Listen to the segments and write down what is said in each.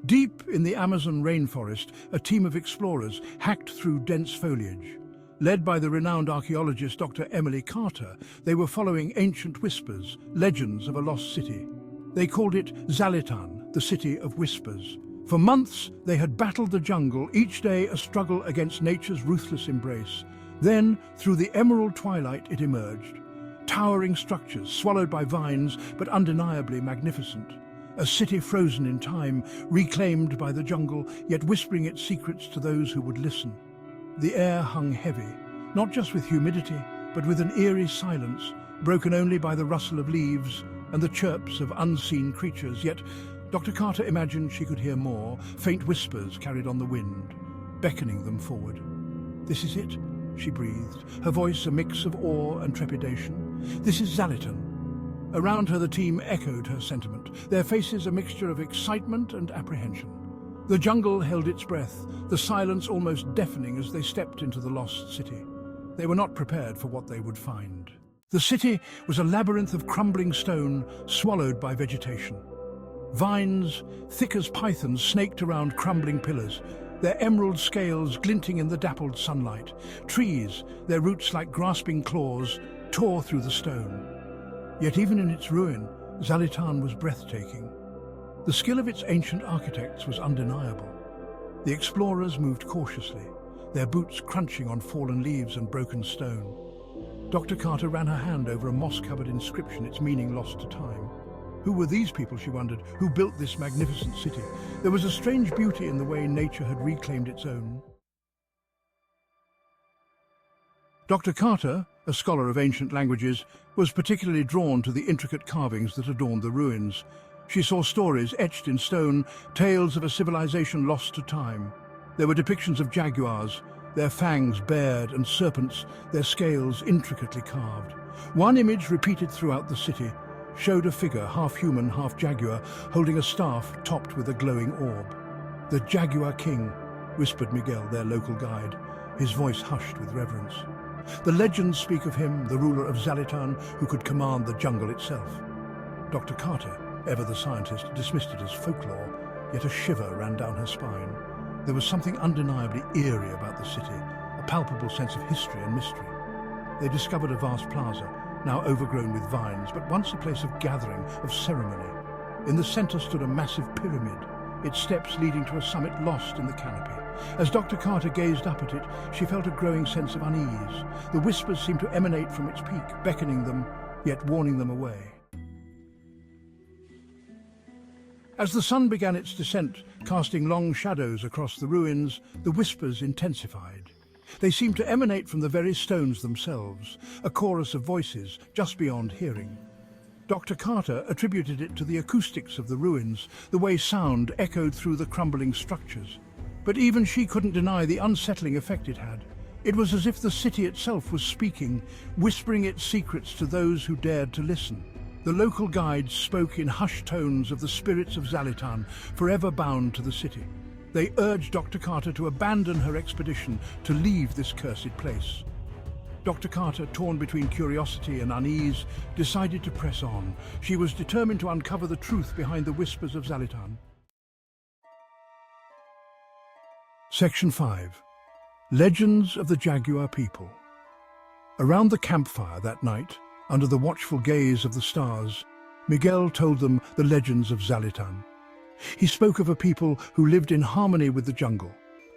Deep in the Amazon rainforest, a team of explorers hacked through dense foliage. Led by the renowned archaeologist Dr. Emily Carter, they were following ancient whispers, legends of a lost city. They called it Zalitan, the City of Whispers. For months, they had battled the jungle, each day a struggle against nature's ruthless embrace. Then, through the emerald twilight, it emerged. Towering structures, swallowed by vines, but undeniably magnificent. A city frozen in time, reclaimed by the jungle, yet whispering its secrets to those who would listen. The air hung heavy, not just with humidity, but with an eerie silence, broken only by the rustle of leaves and the chirps of unseen creatures. Yet Dr. Carter imagined she could hear more, faint whispers carried on the wind, beckoning them forward. "This is it," she breathed, her voice a mix of awe and trepidation. "This is Zalitan." Around her the team echoed her sentiment, their faces a mixture of excitement and apprehension. The jungle held its breath, the silence almost deafening as they stepped into the lost city. They were not prepared for what they would find. The city was a labyrinth of crumbling stone, swallowed by vegetation. Vines, thick as pythons, snaked around crumbling pillars, their emerald scales glinting in the dappled sunlight. Trees, their roots like grasping claws, tore through the stone. Yet even in its ruin, Zalitan was breathtaking. The skill of its ancient architects was undeniable. The explorers moved cautiously, their boots crunching on fallen leaves and broken stone. Dr. Carter ran her hand over a moss-covered inscription, its meaning lost to time. Who were these people, she wondered, who built this magnificent city? There was a strange beauty in the way nature had reclaimed its own. Dr. Carter, a scholar of ancient languages, was particularly drawn to the intricate carvings that adorned the ruins. She saw stories etched in stone, tales of a civilization lost to time. There were depictions of jaguars, their fangs bared, and serpents, their scales intricately carved. One image repeated throughout the city showed a figure, half human, half jaguar, holding a staff topped with a glowing orb. "The Jaguar King," whispered Miguel, their local guide, his voice hushed with reverence. "The legends speak of him, the ruler of Zalitan, who could command the jungle itself." Dr. Carter, ever the scientist, dismissed it as folklore, yet a shiver ran down her spine. There was something undeniably eerie about the city, a palpable sense of history and mystery. They discovered a vast plaza, now overgrown with vines, but once a place of gathering, of ceremony. In the center stood a massive pyramid, its steps leading to a summit lost in the canopy. As Dr. Carter gazed up at it, she felt a growing sense of unease. The whispers seemed to emanate from its peak, beckoning them, yet warning them away. As the sun began its descent, casting long shadows across the ruins, the whispers intensified. They seemed to emanate from the very stones themselves, a chorus of voices just beyond hearing. Dr. Carter attributed it to the acoustics of the ruins, the way sound echoed through the crumbling structures. But even she couldn't deny the unsettling effect it had. It was as if the city itself was speaking, whispering its secrets to those who dared to listen. The local guides spoke in hushed tones of the spirits of Zalitan, forever bound to the city. They urged Dr. Carter to abandon her expedition, to leave this cursed place. Dr. Carter, torn between curiosity and unease, decided to press on. She was determined to uncover the truth behind the whispers of Zalitan. Section 5. Legends of the Jaguar People. Around the campfire that night, under the watchful gaze of the stars, Miguel told them the legends of Zalitan. He spoke of a people who lived in harmony with the jungle,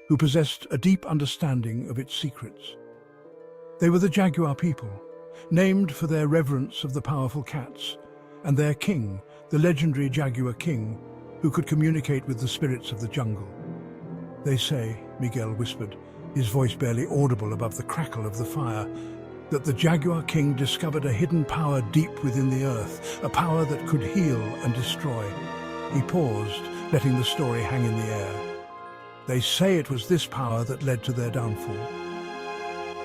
who possessed a deep understanding of its secrets. They were the Jaguar people, named for their reverence of the powerful cats, and their king, the legendary Jaguar King, who could communicate with the spirits of the jungle. "They say," Miguel whispered, his voice barely audible above the crackle of the fire, "that the Jaguar King discovered a hidden power deep within the earth, a power that could heal and destroy." He paused, letting the story hang in the air. "They say it was this power that led to their downfall."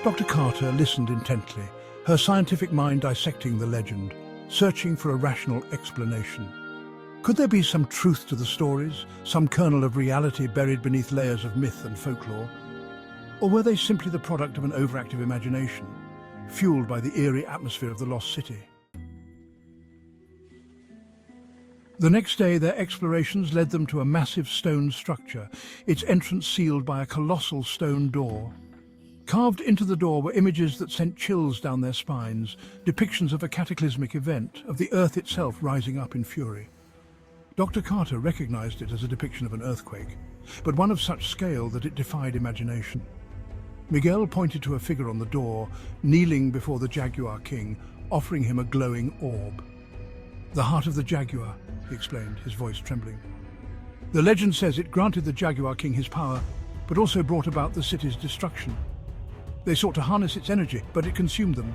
Dr. Carter listened intently, her scientific mind dissecting the legend, searching for a rational explanation. Could there be some truth to the stories, some kernel of reality buried beneath layers of myth and folklore? Or were they simply the product of an overactive imagination, fueled by the eerie atmosphere of the lost city? The next day, their explorations led them to a massive stone structure, its entrance sealed by a colossal stone door. Carved into the door were images that sent chills down their spines, depictions of a cataclysmic event, of the Earth itself rising up in fury. Dr. Carter recognized it as a depiction of an earthquake, but one of such scale that it defied imagination. Miguel pointed to a figure on the door, kneeling before the Jaguar King, offering him a glowing orb. "The heart of the Jaguar," he explained, his voice trembling. "The legend says it granted the Jaguar King his power, but also brought about the city's destruction. They sought to harness its energy, but it consumed them."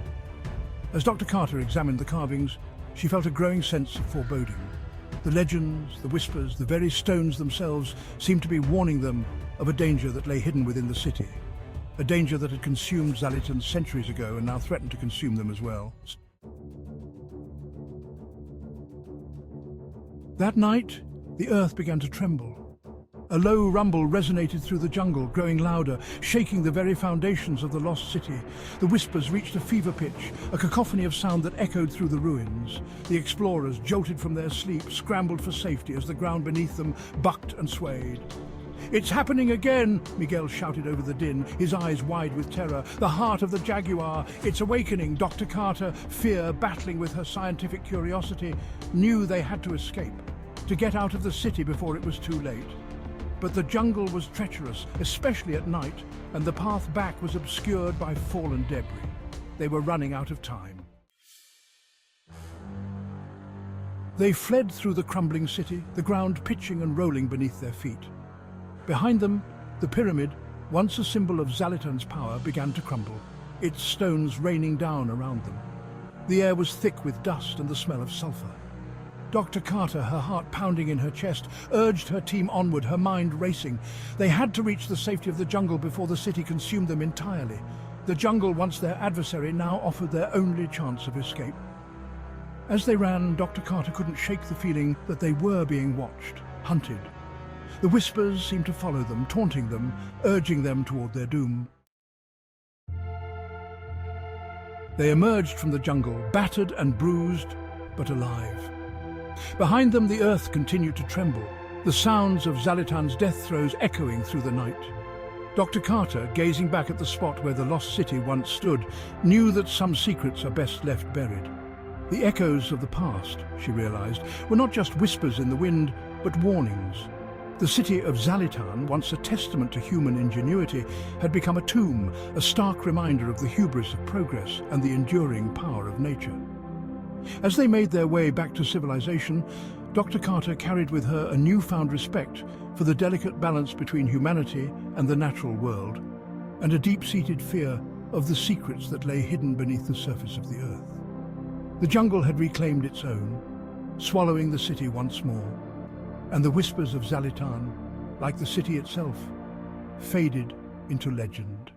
As Dr. Carter examined the carvings, she felt a growing sense of foreboding. The legends, the whispers, the very stones themselves seemed to be warning them of a danger that lay hidden within the city. A danger that had consumed Zalitan centuries ago and now threatened to consume them as well. That night, the earth began to tremble. A low rumble resonated through the jungle, growing louder, shaking the very foundations of the lost city. The whispers reached a fever pitch, a cacophony of sound that echoed through the ruins. The explorers, jolted from their sleep, scrambled for safety as the ground beneath them bucked and swayed. "It's happening again!" Miguel shouted over the din, his eyes wide with terror. "The heart of the Jaguar! It's awakening!" Dr. Carter, fear battling with her scientific curiosity, knew they had to escape, to get out of the city before it was too late. But the jungle was treacherous, especially at night, and the path back was obscured by fallen debris. They were running out of time. They fled through the crumbling city, the ground pitching and rolling beneath their feet. Behind them, the pyramid, once a symbol of Zalitan's power, began to crumble, its stones raining down around them. The air was thick with dust and the smell of sulfur. Dr. Carter, her heart pounding in her chest, urged her team onward, her mind racing. They had to reach the safety of the jungle before the city consumed them entirely. The jungle, once their adversary, now offered their only chance of escape. As they ran, Dr. Carter couldn't shake the feeling that they were being watched, hunted. The whispers seemed to follow them, taunting them, urging them toward their doom. They emerged from the jungle, battered and bruised, but alive. Behind them, the earth continued to tremble, the sounds of Zalitan's death throes echoing through the night. Dr. Carter, gazing back at the spot where the lost city once stood, knew that some secrets are best left buried. The echoes of the past, she realized, were not just whispers in the wind, but warnings. The city of Zalitan, once a testament to human ingenuity, had become a tomb, a stark reminder of the hubris of progress and the enduring power of nature. As they made their way back to civilization, Dr. Carter carried with her a newfound respect for the delicate balance between humanity and the natural world, and a deep-seated fear of the secrets that lay hidden beneath the surface of the earth. The jungle had reclaimed its own, swallowing the city once more, and the whispers of Zalitan, like the city itself, faded into legend.